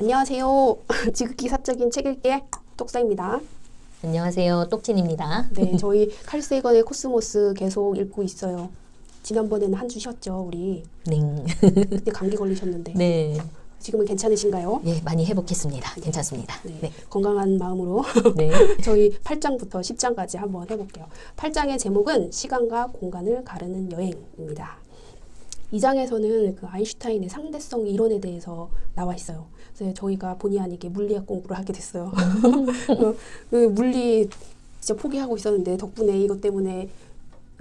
안녕하세요. 지극히 사적인 책 읽기의 똑사입니다. 안녕하세요. 똑진입니다. 네, 저희 칼 세이건의 코스모스 계속 읽고 있어요. 지난번에는 한 주 쉬었죠, 우리. 네. 그때 감기 걸리셨는데. 네. 지금은 괜찮으신가요? 예, 많이 회복했습니다. 괜찮습니다. 네, 네. 건강한 마음으로 네. 저희 8장부터 10장까지 한번 해볼게요. 8장의 제목은 시간과 공간을 가르는 여행입니다. 2장에서는 그 아인슈타인의 상대성 이론에 대해서 나와 있어요. 그래서 저희가 본의 아니게 물리학 공부를 하게 됐어요. 그 물리 진짜 포기하고 있었는데 덕분에 이것 때문에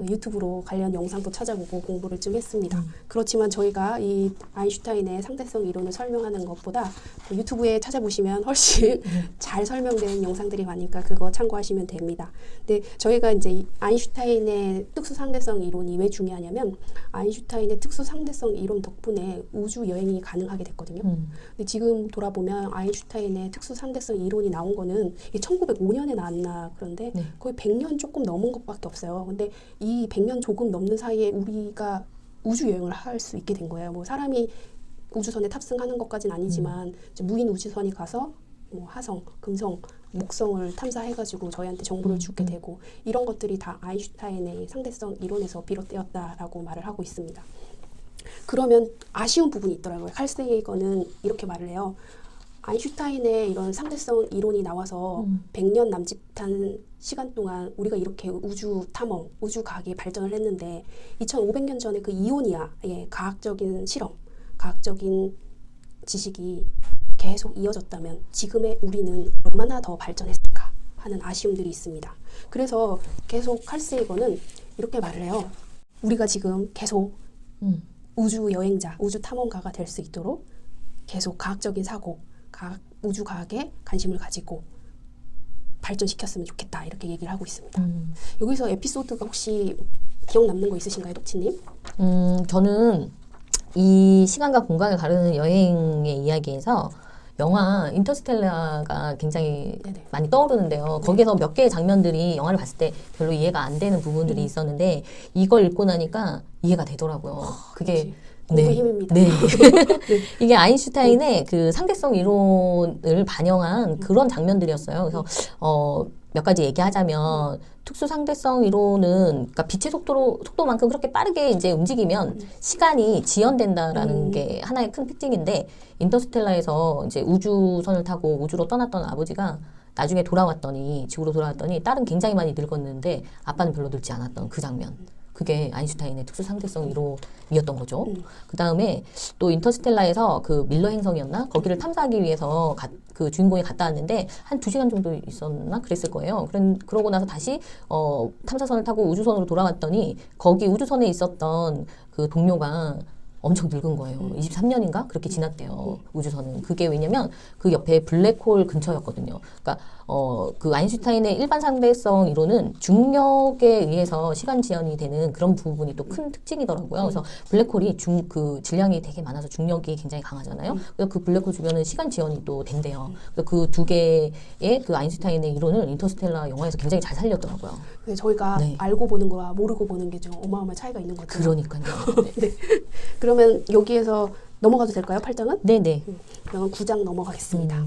유튜브로 관련 영상도 찾아보고 공부를 좀 했습니다. 그렇지만 저희가 이 아인슈타인의 상대성 이론을 설명하는 것보다 그 유튜브에 찾아보시면 훨씬 잘 설명된 영상들이 많으니까 그거 참고하시면 됩니다. 근데 저희가 이제 이 아인슈타인의 특수 상대성 이론이 왜 중요하냐면 아인슈타인의 특수 상대성 이론 덕분에 우주 여행이 가능하게 됐거든요. 근데 지금 돌아보면 아인슈타인의 특수 상대성 이론이 나온 거는 1905년에 나왔나 그런데 네. 거의 100년 조금 넘은 것밖에 없어요. 근데 이 100년 조금 넘는 사이에 우리가 우주 여행을 할 수 있게 된 거예요. 뭐 사람이 우주선에 탑승하는 것까지는 아니지만 이제 무인 우주선이 가서 뭐 화성, 금성, 목성을 탐사해가지고 저희한테 정보를 주게 되고 이런 것들이 다 아인슈타인의 상대성 이론에서 비롯되었다라고 말을 하고 있습니다. 그러면 아쉬운 부분이 있더라고요. 칼 세이건은 이렇게 말을 해요. 아인슈타인의 이런 상대성 이론이 나와서 100년 남짓한 시간 동안 우리가 이렇게 우주 탐험, 우주 과학에 발전을 했는데 2500년 전에 그 이오니아의 과학적인 실험, 과학적인 지식이 계속 이어졌다면 지금의 우리는 얼마나 더 발전했을까 하는 아쉬움들이 있습니다. 그래서 계속 칼 세이건은 이렇게 말을 해요. 우리가 지금 계속 우주 여행자, 우주 탐험가가 될 수 있도록 계속 과학적인 사고, 우주 과학에 관심을 가지고 발전시켰으면 좋겠다 이렇게 얘기를 하고 있습니다. 여기서 에피소드가 혹시 기억 남는 거 있으신가요, 독치님? 저는 이 시간과 공간을 가르는 여행의 이야기에서 영화 인터스텔라가 굉장히 네네. 많이 떠오르는데요. 거기에서 몇 개의 장면들이 영화를 봤을 때 별로 이해가 안 되는 부분들이 있었는데 이걸 읽고 나니까 이해가 되더라고요. 그게 공부의 힘입니다. 네. 이게 아인슈타인의 그 상대성 이론을 반영한 그런 장면들이었어요. 그래서 몇 가지 얘기하자면 특수 상대성 이론은 그러니까 빛의 속도만큼 그렇게 빠르게 이제 움직이면 시간이 지연된다라는 게 하나의 큰 특징인데 인터스텔라에서 이제 우주선을 타고 우주로 떠났던 아버지가 나중에 돌아왔더니 지구로 돌아왔더니 딸은 굉장히 많이 늙었는데 아빠는 별로 늙지 않았던 그 장면. 그게 아인슈타인의 특수 상대성 이론이었던 거죠. 그 다음에 또 인터스텔라에서 그 밀러 행성이었나? 거기를 탐사하기 위해서 그 주인공이 갔다 왔는데 한 2시간 정도 있었나? 그랬을 거예요. 그러고 나서 다시 탐사선을 타고 우주선으로 돌아왔더니 거기 우주선에 있었던 그 동료가 엄청 늙은 거예요. 23년인가? 그렇게 지났대요. 우주선은. 그게 왜냐면 그 옆에 블랙홀 근처였거든요. 그러니까 그 아인슈타인의 일반 상대성 이론은 중력에 의해서 시간 지연이 되는 그런 부분이 또 큰 특징이더라고요. 그래서 블랙홀이 그 질량이 되게 많아서 중력이 굉장히 강하잖아요. 그래서 그 블랙홀 주변은 시간 지연이 또 된대요. 그래서 그 두 개의 그 아인슈타인의 이론을 인터스텔라 영화에서 굉장히 잘 살렸더라고요. 저희가 네. 알고 보는 거와 모르고 보는 게 좀 어마어마한 차이가 있는 것 같아요. 그러니까요. 네. 그러면 여기에서 넘어가도 될까요? 8장은? 네네. 그러면 9장 넘어가겠습니다.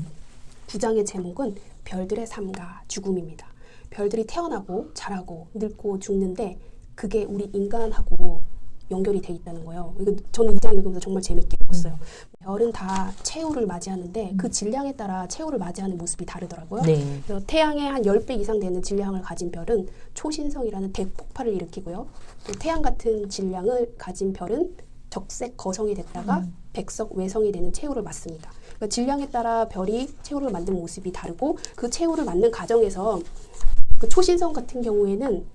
9장의 제목은 별들의 삶과 죽음입니다. 별들이 태어나고 자라고 늙고 죽는데 그게 우리 인간하고 연결이 돼 있다는 거예요. 이거 저는 이 장 읽으면서 정말 재밌게 읽었어요. 별은 다 최후를 맞이하는데 그 질량에 따라 최후를 맞이하는 모습이 다르더라고요. 네. 그래서 태양의 한 10배 이상 되는 질량을 가진 별은 초신성이라는 대폭발을 일으키고요. 또 태양 같은 질량을 가진 별은 적색 거성이 됐다가 백석 외성이 되는 최후를 맞습니다. 그러니까 질량에 따라 별이 최후를 만든 모습이 다르고 그 최후를 맞는 과정에서 그 초신성 같은 경우에는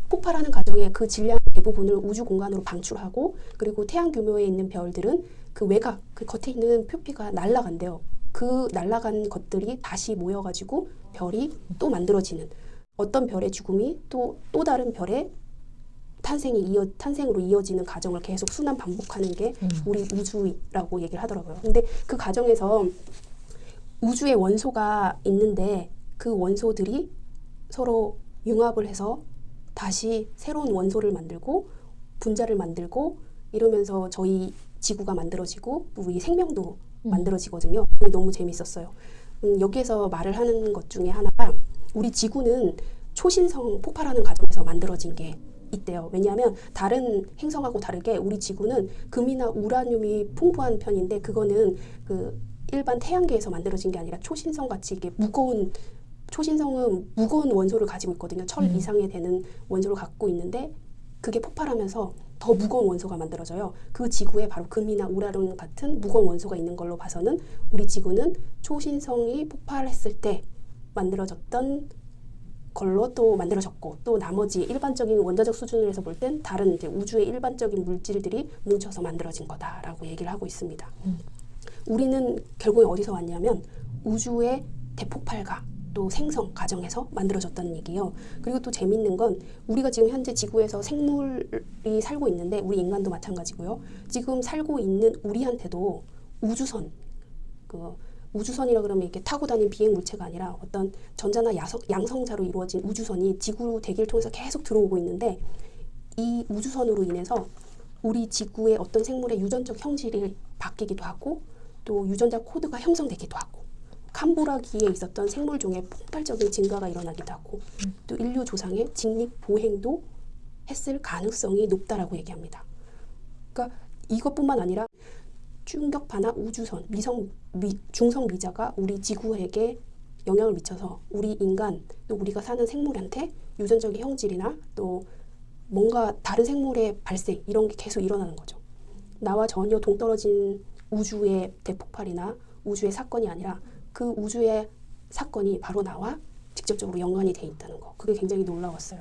폭발하는 과정에 그 질량 대부분을 우주 공간으로 방출하고 그리고 태양 규모에 있는 별들은 그 외곽, 그 겉에 있는 표피가 날아간대요. 그 날아간 것들이 다시 모여가지고 별이 또 만들어지는 어떤 별의 죽음이 또 다른 별의 탄생으로 이어지는 과정을 계속 순환 반복하는 게 우리 우주라고 얘기를 하더라고요. 근데 그 과정에서 우주의 원소가 있는데 그 원소들이 서로 융합을 해서 다시 새로운 원소를 만들고 분자를 만들고 이러면서 저희 지구가 만들어지고 우리 생명도 만들어지거든요. 그게 너무 재밌었어요. 여기에서 말을 하는 것 중에 하나가 우리 지구는 초신성 폭발하는 과정에서 만들어진 게 있대요. 왜냐하면 다른 행성하고 다르게 우리 지구는 금이나 우라늄이 풍부한 편인데 그거는 그 일반 태양계에서 만들어진 게 아니라 초신성 같이 이게 무거운 초신성은 무거운 원소를 가지고 있거든요. 철 이상이 되는 원소를 갖고 있는데 그게 폭발하면서 더 무거운 원소가 만들어져요. 그 지구에 바로 금이나 우라늄 같은 무거운 원소가 있는 걸로 봐서는 우리 지구는 초신성이 폭발했을 때 만들어졌던 걸로 또 만들어졌고 또 나머지 일반적인 원자적 수준에서 볼 땐 다른 이제 우주의 일반적인 물질들이 뭉쳐서 만들어진 거다라고 얘기를 하고 있습니다. 우리는 결국에 어디서 왔냐면 우주의 대폭발과 또 생성 과정에서 만들어졌다는 얘기예요. 그리고 또 재밌는 건 우리가 지금 현재 지구에서 생물이 살고 있는데 우리 인간도 마찬가지고요. 지금 살고 있는 우리한테도 우주선, 그 우주선이라 그러면 이렇게 타고 다니는 비행 물체가 아니라 어떤 전자나 양성자로 이루어진 우주선이 지구 대기를 통해서 계속 들어오고 있는데 이 우주선으로 인해서 우리 지구의 어떤 생물의 유전적 형질이 바뀌기도 하고 또 유전자 코드가 형성되기도 하고 캄브라기에 있었던 생물종의 폭발적인 증가가 일어나기도 하고 또 인류 조상의 직립 보행도 했을 가능성이 높다라고 얘기합니다. 그러니까 이것뿐만 아니라 충격파나 우주선, 중성 미자가 우리 지구에게 영향을 미쳐서 우리 인간 또 우리가 사는 생물한테 유전적인 형질이나 또 뭔가 다른 생물의 발생 이런 게 계속 일어나는 거죠. 나와 전혀 동떨어진 우주의 대폭발이나 우주의 사건이 아니라 그 우주의 사건이 바로 나와 직접적으로 연관이 돼 있다는 거. 그게 굉장히 놀라웠어요.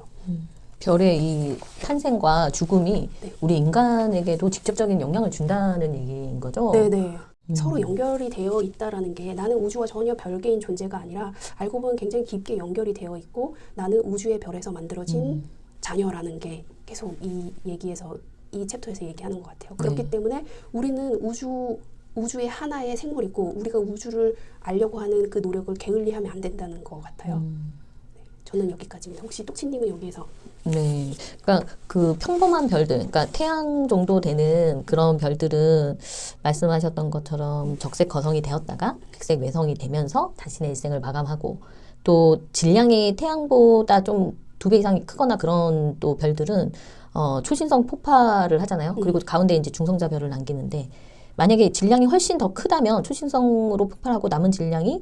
별의 이 탄생과 죽음이 네. 우리 인간에게도 직접적인 영향을 준다는 얘기인 거죠? 네네. 서로 연결이 되어 있다라는 게 나는 우주와 전혀 별개인 존재가 아니라 알고 보면 굉장히 깊게 연결이 되어 있고 나는 우주의 별에서 만들어진 자녀라는 게 계속 이 얘기에서 이 챕터에서 얘기하는 것 같아요. 그렇기 때문에 우리는 우주의 하나의 생물이고 우리가 우주를 알려고 하는 그 노력을 게을리하면 안 된다는 것 같아요. 네, 저는 여기까지입니다. 혹시 똑치님은 여기에서? 네, 그러니까 그 평범한 별들, 그러니까 태양 정도 되는 그런 별들은 말씀하셨던 것처럼 적색 거성이 되었다가 백색 외성이 되면서 자신의 일생을 마감하고 또 질량이 태양보다 좀 2배 이상이 크거나 그런 또 별들은 초신성 폭발을 하잖아요. 그리고 가운데 이제 중성자 별을 남기는데 만약에 질량이 훨씬 더 크다면 초신성으로 폭발하고 남은 질량이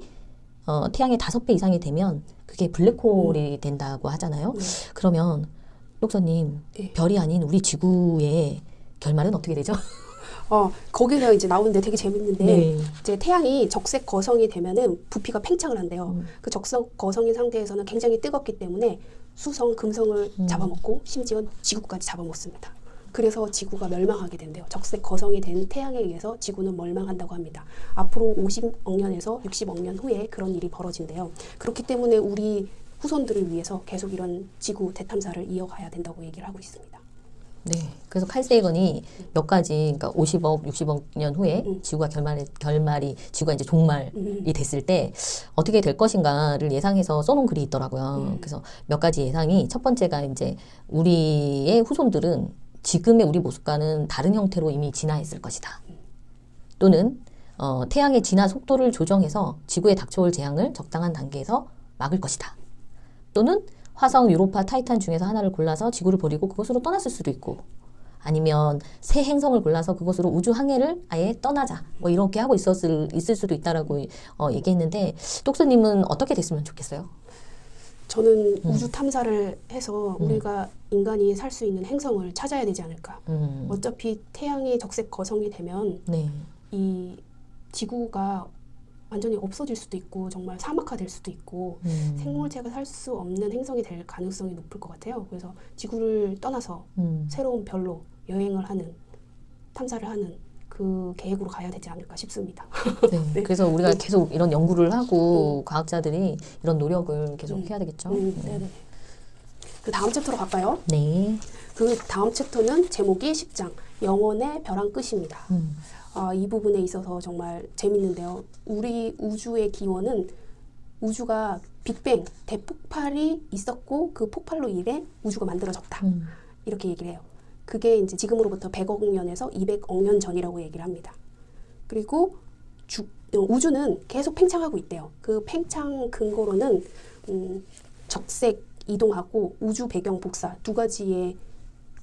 태양의 5배 이상이 되면 그게 블랙홀이 된다고 하잖아요. 그러면 녹서님, 네. 별이 아닌 우리 지구의 결말은 어떻게 되죠? 거기서 이제 나오는데 되게 재밌는데 네. 이제 태양이 적색 거성이 되면은 부피가 팽창을 한대요. 그 적색 거성인 상태에서는 굉장히 뜨겁기 때문에 수성, 금성을 잡아먹고 심지어 지구까지 잡아먹습니다. 그래서 지구가 멸망하게 된대요. 적색 거성이 된 태양에 의해서 지구는 멸망한다고 합니다. 앞으로 50억 년에서 60억 년 후에 그런 일이 벌어진대요. 그렇기 때문에 우리 후손들을 위해서 계속 이런 지구 대탐사를 이어가야 된다고 얘기를 하고 있습니다. 네. 그래서 칼 세이건이 몇 가지, 그러니까 50억, 60억 년 후에 지구가 지구가 이제 종말이 됐을 때 어떻게 될 것인가를 예상해서 써놓은 글이 있더라고요. 그래서 몇 가지 예상이 첫 번째가 이제 우리의 후손들은 지금의 우리 모습과는 다른 형태로 이미 진화했을 것이다. 또는 태양의 진화 속도를 조정해서 지구에 닥쳐올 재앙을 적당한 단계에서 막을 것이다. 또는 화성, 유로파, 타이탄 중에서 하나를 골라서 지구를 버리고 그것으로 떠났을 수도 있고 아니면 새 행성을 골라서 그것으로 우주 항해를 아예 떠나자 뭐 이렇게 하고 있을 수도 있다라고 얘기했는데 똑수님은 어떻게 됐으면 좋겠어요? 저는 우주 탐사를 해서 우리가 인간이 살 수 있는 행성을 찾아야 되지 않을까. 어차피 태양이 적색 거성이 되면 네. 이 지구가 완전히 없어질 수도 있고 정말 사막화될 수도 있고 생물체가 살 수 없는 행성이 될 가능성이 높을 것 같아요. 그래서 지구를 떠나서 새로운 별로 여행을 하는 탐사를 하는 그 계획으로 가야 되지 않을까 싶습니다. 네. 네. 그래서 우리가 계속 이런 연구를 하고 과학자들이 이런 노력을 계속 해야 되겠죠. 네네. 그 다음 챕터로 갈까요? 네. 그 다음 챕터는 제목이 10장 영원의 벼랑 끝입니다. 이 부분에 있어서 정말 재밌는데요. 우리 우주의 기원은 우주가 빅뱅, 대폭발이 있었고 그 폭발로 인해 우주가 만들어졌다. 이렇게 얘기를 해요. 그게 이제 지금으로부터 100억 년에서 200억 년 전이라고 얘기를 합니다. 그리고 우주는 계속 팽창하고 있대요. 그 팽창 근거로는 적색 이동하고 우주 배경 복사 두 가지의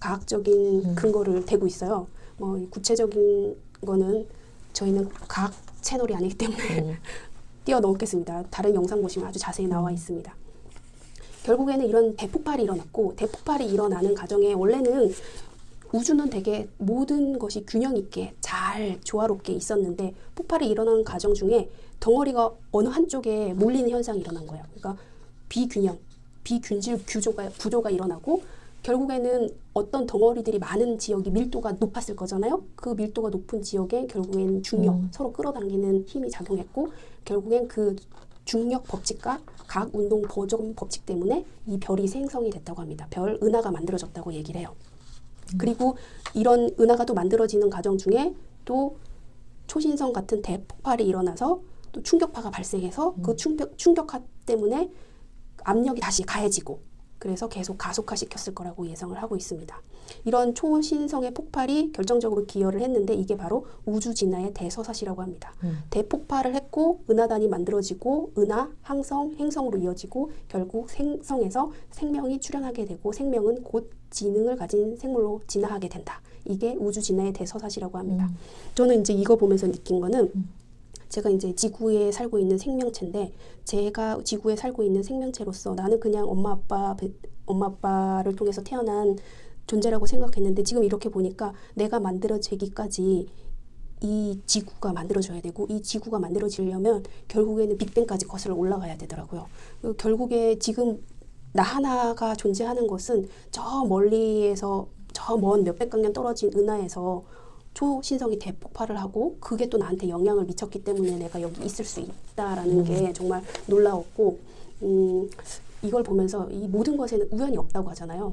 과학적인 근거를 대고 있어요. 뭐 구체적인 거는 저희는 과학 채널이 아니기 때문에 띄워넣겠습니다. 다른 영상 보시면 아주 자세히 나와 있습니다. 결국에는 이런 대폭발이 일어났고, 대폭발이 일어나는 과정에 원래는 우주는 되게 모든 것이 균형 있게 잘 조화롭게 있었는데, 폭발이 일어나는 과정 중에 덩어리가 어느 한쪽에 몰리는 현상이 일어난 거예요. 그러니까 비균질 구조가 일어나고, 결국에는 어떤 덩어리들이 많은 지역이 밀도가 높았을 거잖아요. 그 밀도가 높은 지역에 결국엔 중력, 서로 끌어당기는 힘이 작용했고, 결국엔 그 중력 법칙과 과학운동 보존 법칙 때문에 이 별이 생성이 됐다고 합니다. 별 은하가 만들어졌다고 얘기를 해요. 그리고 이런 은하가 또 만들어지는 과정 중에 또 초신성 같은 대폭발이 일어나서 또 충격파가 발생해서 그 충격파 때문에 압력이 다시 가해지고, 그래서 계속 가속화시켰을 거라고 예상을 하고 있습니다. 이런 초신성의 폭발이 결정적으로 기여를 했는데, 이게 바로 우주 진화의 대서사시라고 합니다. 대폭발을 했고 은하단이 만들어지고 은하, 항성, 행성으로 이어지고 결국 행성에서 생명이 출현하게 되고, 생명은 곧 지능을 가진 생물로 진화하게 된다. 이게 우주 진화의 대서사시라고 합니다. 저는 이제 이거 보면서 느낀 거는, 제가 이제 지구에 살고 있는 생명체인데, 제가 지구에 살고 있는 생명체로서 나는 그냥 엄마 아빠를 통해서 태어난 존재라고 생각했는데, 지금 이렇게 보니까 내가 만들어지기까지 이 지구가 만들어져야 되고, 이 지구가 만들어지려면 결국에는 빅뱅까지 거슬러 올라가야 되더라고요. 결국에 지금 나 하나가 존재하는 것은 저 멀리에서, 저 먼 몇백 광년 떨어진 은하에서 초신성이 대폭발을 하고, 그게 또 나한테 영향을 미쳤기 때문에 내가 여기 있을 수 있다라는 게 정말 놀라웠고, 이걸 보면서 이 모든 것에는 우연이 없다고 하잖아요.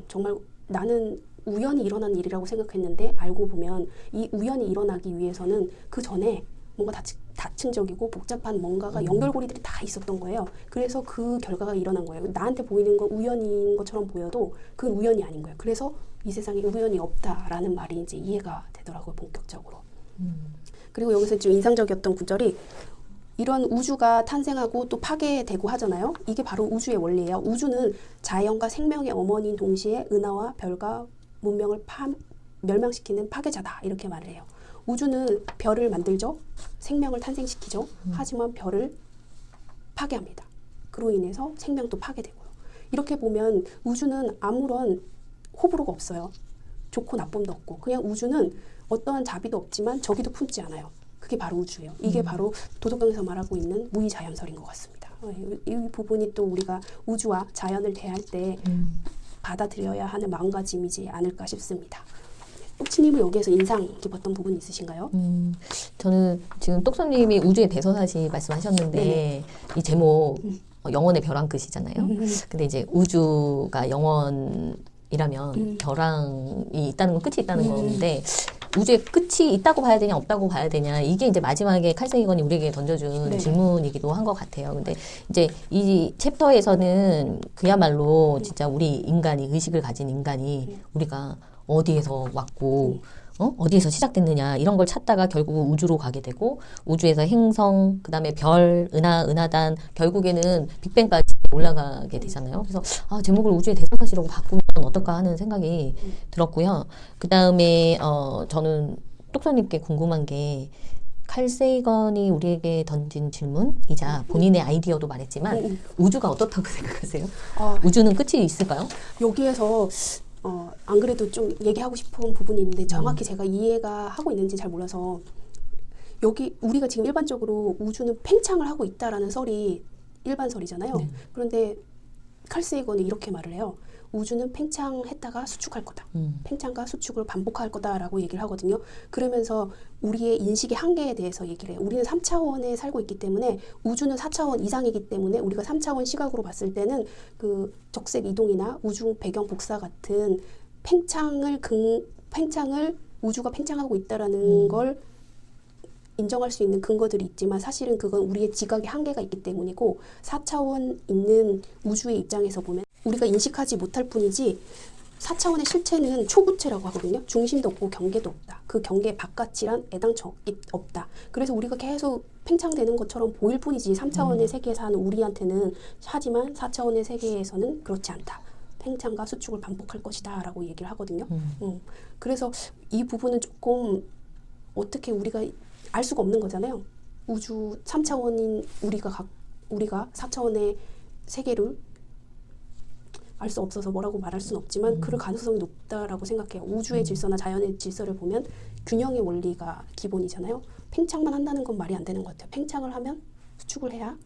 정말 나는 우연히 일어난 일이라고 생각했는데, 알고 보면 이 우연이 일어나기 위해서는 그 전에 뭔가 다층적이고 복잡한 뭔가가 연결고리들이 다 있었던 거예요. 그래서 그 결과가 일어난 거예요. 나한테 보이는 건 우연인 것처럼 보여도 그건 우연이 아닌 거예요. 그래서 이 세상에 우연이 없다라는 말이 이제 이해가 되더라고요, 본격적으로. 그리고 여기서 좀 인상적이었던 구절이, 이런 우주가 탄생하고 또 파괴되고 하잖아요. 이게 바로 우주의 원리예요. 우주는 자연과 생명의 어머니인 동시에 은하와 별과 문명을 멸망시키는 파괴자다, 이렇게 말을 해요. 우주는 별을 만들죠. 생명을 탄생시키죠. 하지만 별을 파괴합니다. 그로 인해서 생명도 파괴되고요. 이렇게 보면 우주는 아무런 호불호가 없어요. 좋고 나쁨도 없고, 그냥 우주는 어떠한 자비도 없지만 저기도 품지 않아요. 그게 바로 우주예요. 이게 바로 도덕경에서 말하고 있는 무의자연설인 것 같습니다. 이 부분이 또 우리가 우주와 자연을 대할 때 받아들여야 하는 마음가짐이지 않을까 싶습니다. 똑치님은 여기에서 인상 깊었던 부분이 있으신가요? 저는 지금 똑손님이 우주의 대서사시 말씀하셨는데, 네네. 이 제목 영원의 벼랑 끝이잖아요. 근데 이제 우주가 영원이라면 벼랑이 있다는 건 끝이 있다는 건데, 우주의 끝이 있다고 봐야 되냐 없다고 봐야 되냐, 이게 이제 마지막에 칼 세이건이 우리에게 던져준 네. 질문이기도 한 것 같아요. 근데 이제 이 챕터에서는 그야말로 진짜 우리 인간이, 의식을 가진 인간이 우리가 어디에서 왔고 어디에서 시작됐느냐, 이런 걸 찾다가 결국 우주로 가게 되고, 우주에서 행성, 그 다음에 별, 은하단, 결국에는 빅뱅까지 올라가게 되잖아요. 그래서 제목을 우주의 대서사시라고 바꾸면 어떨까 하는 생각이 들었고요. 그 다음에 저는 똑선님께 궁금한 게, 칼 세이건이 우리에게 던진 질문이자 본인의 아이디어도 말했지만 우주가 어떻다고 생각하세요? 우주는 끝이 있을까요? 여기에서 안 그래도 좀 얘기하고 싶은 부분이 있는데, 정확히 제가 이해가 하고 있는지 잘 몰라서, 여기 우리가 지금 일반적으로 우주는 팽창을 하고 있다라는 설이 일반설이잖아요. 네. 그런데 칼 세이건이 이렇게 말을 해요. 우주는 팽창했다가 수축할 거다. 팽창과 수축을 반복할 거다라고 얘기를 하거든요. 그러면서 우리의 인식의 한계에 대해서 얘기를 해요. 우리는 3차원에 살고 있기 때문에, 우주는 4차원 이상이기 때문에 우리가 3차원 시각으로 봤을 때는 그 적색 이동이나 우주 배경 복사 같은 팽창을 우주가 팽창하고 있다라는 걸 인정할 수 있는 근거들이 있지만, 사실은 그건 우리의 지각의 한계가 있기 때문이고, 4차원 있는 우주의 입장에서 보면 우리가 인식하지 못할 뿐이지, 4차원의 실체는 초구체라고 하거든요. 중심도 없고 경계도 없다. 그 경계 바깥이란 애당초 없다. 그래서 우리가 계속 팽창되는 것처럼 보일 뿐이지 3차원의 세계에 사는 우리한테는 하지만 4차원의 세계에서는 그렇지 않다. 팽창과 수축을 반복할 것이다 라고 얘기를 하거든요. 그래서 이 부분은 조금 어떻게 우리가 알 수가 없는 거잖아요. 우주 3차원인 우리가 4차원의 세계를 알 수 없어서 뭐라고 말할 수는 없지만 그럴 가능성이 높다라고 생각해요. 우주의 질서나 자연의 질서를 보면 균형의 원리가 기본이잖아요. 팽창만 한다는 건 말이 안 되는 것 같아요. 팽창을 하면 수축을 해야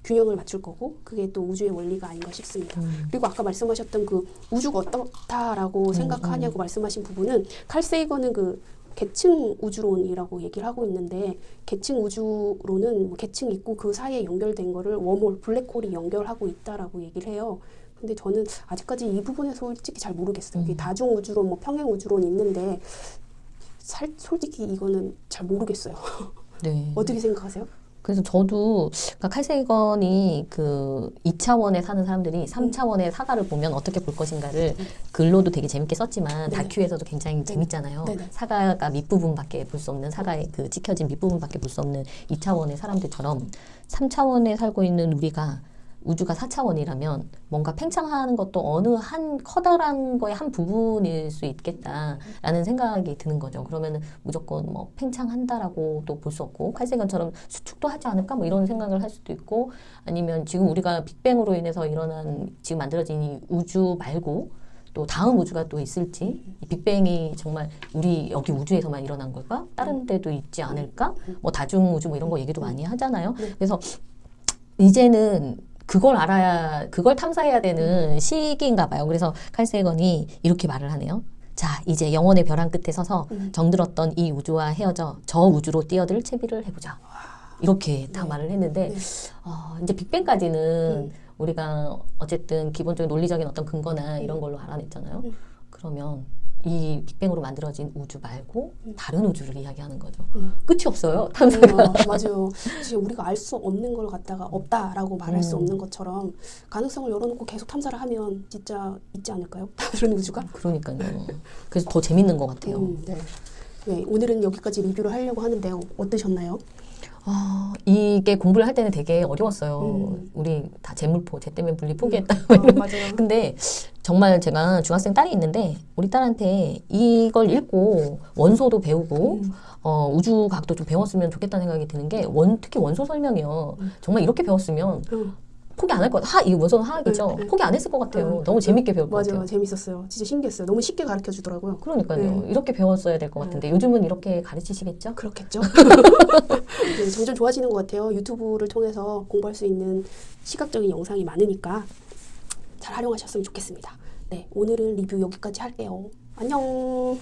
균형을 맞출 거고 그게 또 우주의 원리가 아닌가 싶습니다. 그리고 아까 말씀하셨던 그 우주가 어떻다라고 생각하냐고 말씀하신 부분은 칼 세이건은 그 계층 우주론이라고 얘기를 하고 있는데 계층 우주론은 뭐 계층이 있고 그 사이에 연결된 거를 웜홀, 블랙홀이 연결하고 있다라고 얘기를 해요. 근데 저는 아직까지 이 부분에서 솔직히 잘 모르겠어요. 이게 다중 우주론, 뭐 평행 우주론 있는데 솔직히 이거는 잘 모르겠어요. 네. 어떻게 생각하세요? 그래서 저도 그러니까 칼 세이건이 그 2차원에 사는 사람들이 3차원의 사과를 보면 어떻게 볼 것인가를 글로도 되게 재밌게 썼지만 네네. 다큐에서도 굉장히 재밌잖아요. 네네. 사과가 밑부분밖에 볼 수 없는 사과의 그 찍혀진 밑부분밖에 볼 수 없는 2차원의 사람들처럼 3차원에 살고 있는 우리가 우주가 4차원이라면 뭔가 팽창하는 것도 어느 한 커다란 거의 한 부분일 수 있겠다라는 생각이 드는 거죠. 그러면은 무조건 뭐 팽창한다라고도 볼 수 없고 칼세이건처럼 수축도 하지 않을까 뭐 이런 생각을 할 수도 있고 아니면 지금 우리가 빅뱅으로 인해서 일어난 지금 만들어진 이 우주 말고 또 다음 우주가 또 있을지 이 빅뱅이 정말 우리 여기 우주에서만 일어난 걸까? 다른 데도 있지 않을까? 뭐 다중 우주 뭐 이런 거 얘기도 많이 하잖아요. 그래서 이제는 그걸 알아야, 그걸 탐사해야 되는 시기인가 봐요. 그래서 칼 세이건이 이렇게 말을 하네요. 자, 이제 영혼의 벼랑 끝에 서서 정들었던 이 우주와 헤어져 저 우주로 뛰어들 채비를 해보자. 이렇게 다 말을 했는데, 이제 빅뱅까지는 우리가 어쨌든 기본적인 논리적인 어떤 근거나 이런 걸로 알아냈잖아요. 그러면 이 빅뱅으로 만들어진 우주 말고 다른 우주를 이야기하는 거죠. 끝이 없어요, 탐사가. 맞아요. 지금 우리가 알 수 없는 걸 갖다가 없다라고 말할 수 없는 것처럼 가능성을 열어놓고 계속 탐사를 하면 진짜 있지 않을까요? 다른 우주가? 그러니까요. 그래서 더 재밌는 것 같아요. 네. 네, 오늘은 여기까지 리뷰를 하려고 하는데요. 어떠셨나요? 이게 공부를 할 때는 되게 어려웠어요. 우리 다 재물포, 쟤 때문에 분리 포기했다. 맞아요. 근데 정말 제가 중학생 딸이 있는데 우리 딸한테 이걸 읽고 원소도 배우고 우주과학도 좀 배웠으면 좋겠다는 생각이 드는 게 특히 원소 설명이요. 정말 이렇게 배웠으면 포기 안 할 것 같아요. 이 원소는 화학이죠. 포기 안 했을 것 같아요. 너무 재밌게 배울 것 같아요. 맞아요. 재밌었어요. 진짜 신기했어요. 너무 쉽게 가르쳐 주더라고요. 그러니까요. 이렇게 배웠어야 될 것 같은데 요즘은 이렇게 가르치시겠죠? 그렇겠죠. 네, 점점 좋아지는 것 같아요. 유튜브를 통해서 공부할 수 있는 시각적인 영상이 많으니까 잘 활용하셨으면 좋겠습니다. 네, 오늘은 리뷰 여기까지 할게요. 안녕.